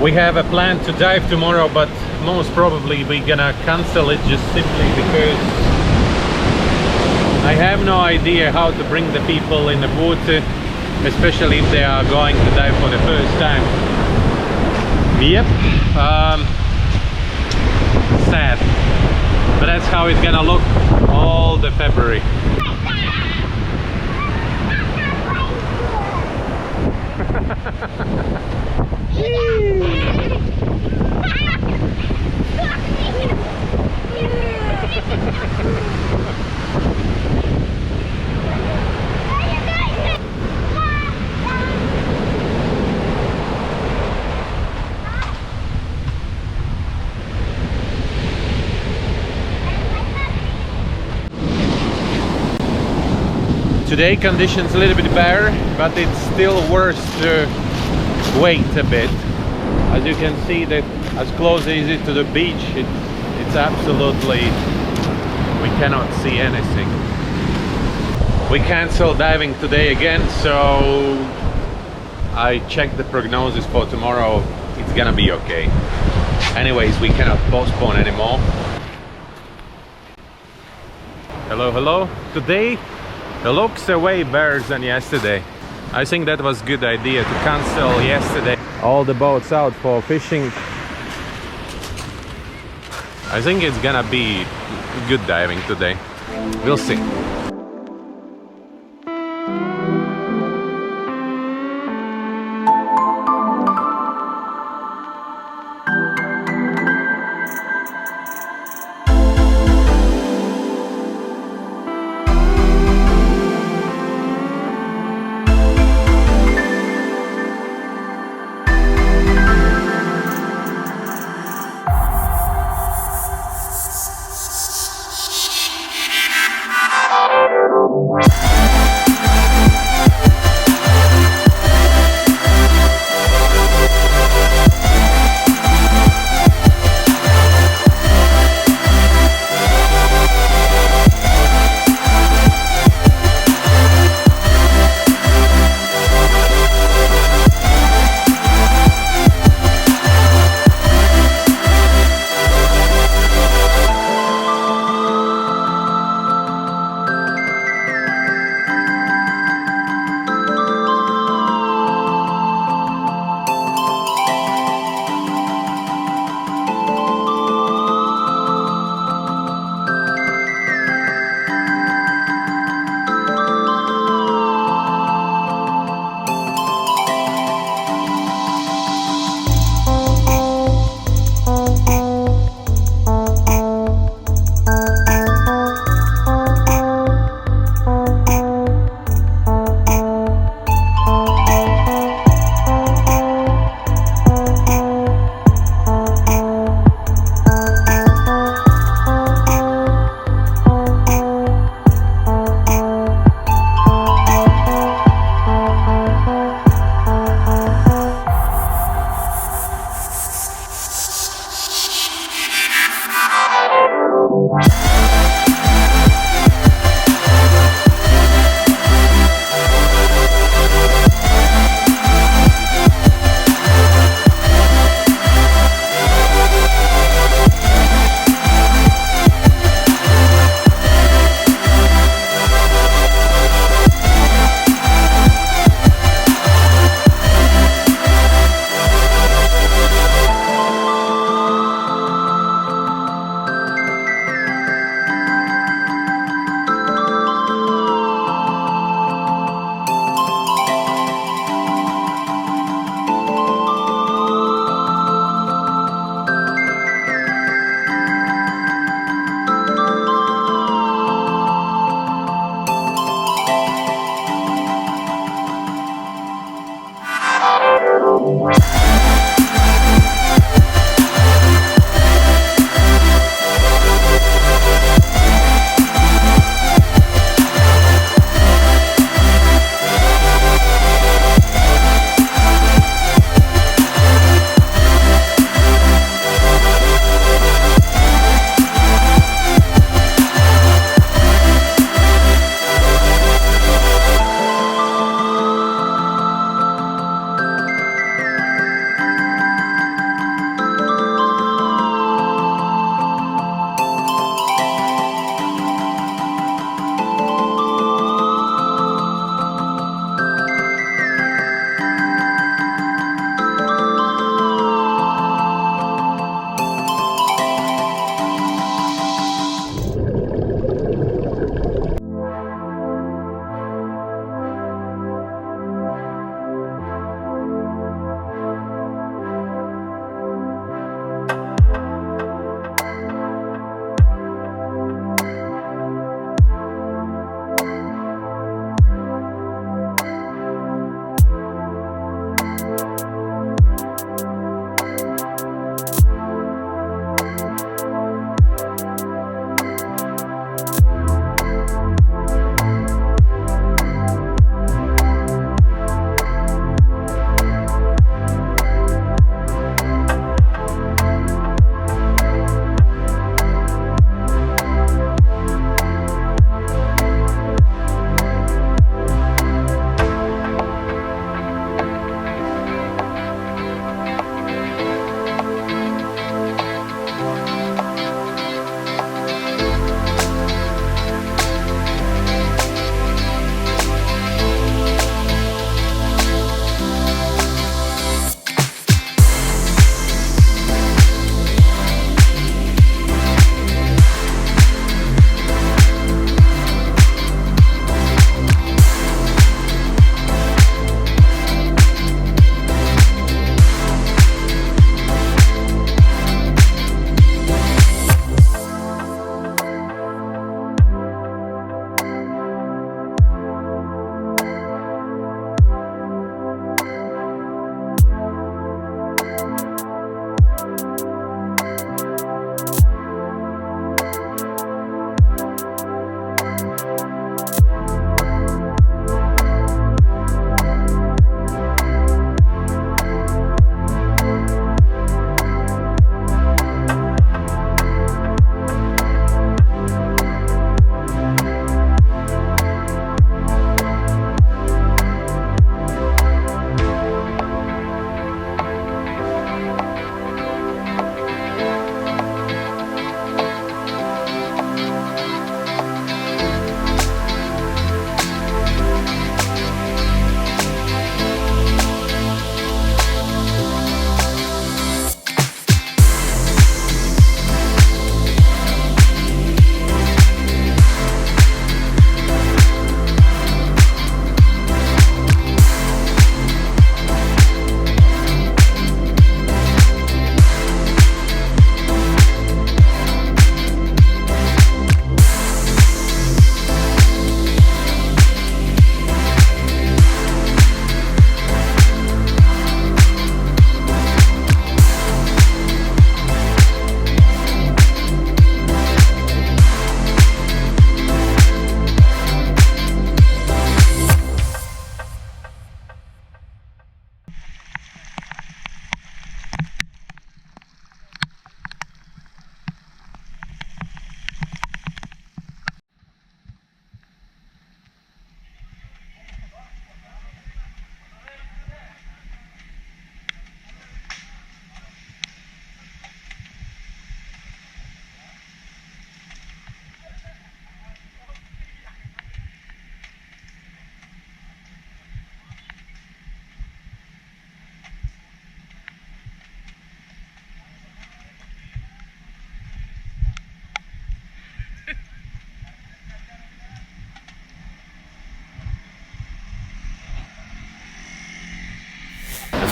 We have a plan to dive tomorrow, but most probably we're gonna cancel it just simply because I have no idea how to bring the people in the water, especially if they are going to dive for the first time. Yep, sad, but that's how it's gonna look all the February. Today conditions a little bit better, but it's still worse to wait a bit. As you can see, that as close as it is to the beach, it's absolutely, we cannot see anything. We canceled diving today again, so I checked the prognosis for tomorrow. It's gonna be okay. Anyways, we cannot postpone anymore. Hello, hello. Today it looks way better than yesterday. I think that was a good idea to cancel yesterday all the boats out for fishing. I think it's gonna be good diving today. We'll see.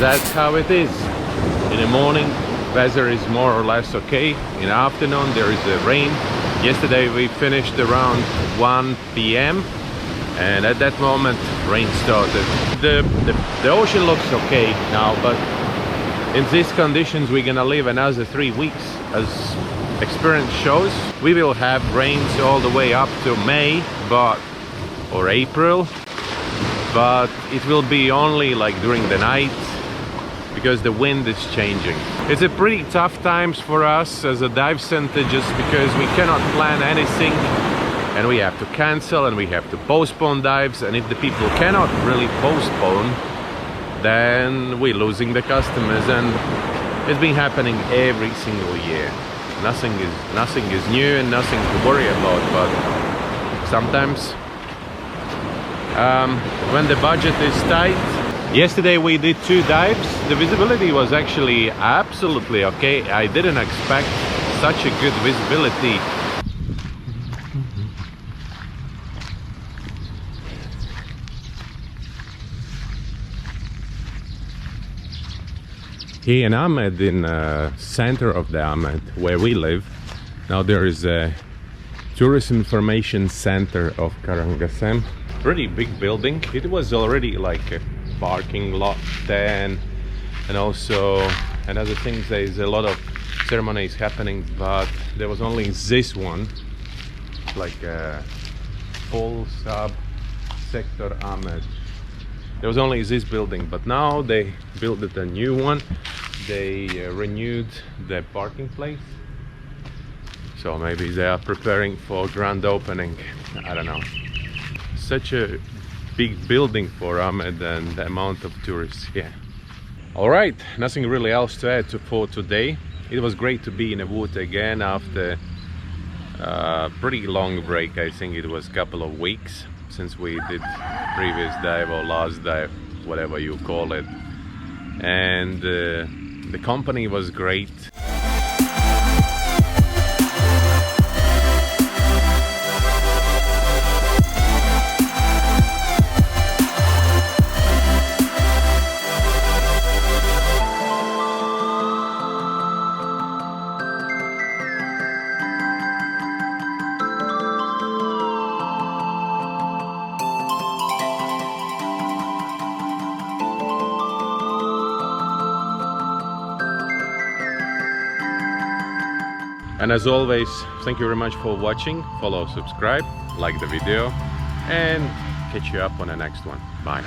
that's how it is. In the morning, weather is more or less okay. In the afternoon, there is rain. Yesterday we finished around 1 p.m. and at that moment rain started. The ocean looks okay now, but in these conditions we're gonna live another 3 weeks. As experience shows, we will have rains all the way up to May or April, but it will be only like during the night because the wind is changing. It's a pretty tough times for us as a dive center, just because we cannot plan anything and we have to cancel and we have to postpone dives, and if the people cannot really postpone, then we're losing the customers, and it's been happening every single year. Nothing is new and nothing to worry about, but sometimes when the budget is tight. Yesterday we did 2 dives. The visibility was actually absolutely okay. I didn't expect such a good visibility. Here in Amed, in the center of the Amed, where we live, now there is a tourist information center of Karangasem. Pretty big building. It was already like a parking lot then, and also another thing, there is a lot of ceremonies happening, but there was only this one, like a full sub sector Amed. There was only this building, but now they built a new one. They renewed the parking place, so maybe they are preparing for grand opening. I don't know. Such a big building for Amed and the amount of tourists here. All right, nothing really else to add for today. It was great to be in the water again after a pretty long break. I think it was a couple of weeks since we did previous dive or last dive, whatever you call it, and the company was great. And as always, thank you very much for watching. Follow, subscribe, like the video, and catch you up on the next one. Bye.